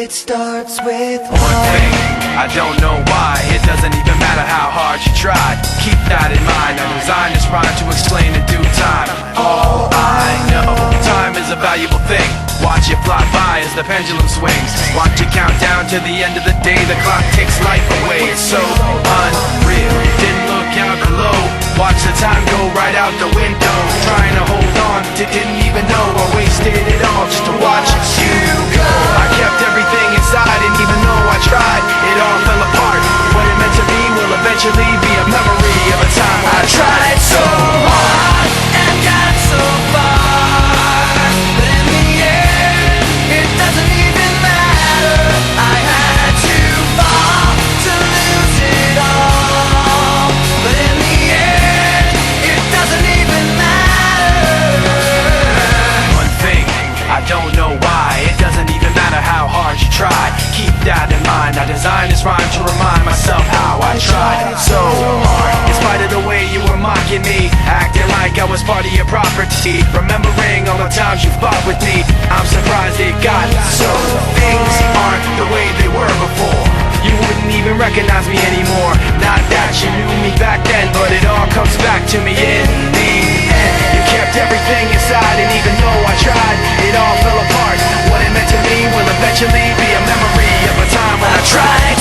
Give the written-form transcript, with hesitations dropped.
It starts with one thing, I don't know why. It doesn't even matter how hard you tried. Keep that in mind, I designed this rhyme to explain in due time. All I know, time is a valuable thing. Watch it fly by as the pendulum swings. Watch it count down to the end of the day. The clock takes life away, it's so unreal. Didn't look out below, watch the time go right out the window. Trying to hold on to didn't even know I wasted it all just to watch you go. I kept everything inside and even though I tried, it all fell apart. What it meant to be will eventually be a memory of a time when I tried so hard and got so far, but in the end, it doesn't even matter. I had to fall to lose it all, but in the end, it doesn't even matter. One thing, I don't know why. It doesn't even matter how hard you try. Keep that in mind, I designed this rhyme to remind myself how I tried so hard. In spite of the way you were mocking me, acting like I was part of your property, remembering all the times you fought with me, I'm surprised it got so. Things aren't the way they were before. You wouldn't even recognize me anymore. Not that you knew me back then, but it all comes back to me in the end. You kept everything inside, and even though I tried, it all fell apart. What it meant to me will eventually be a memory of a time when I tried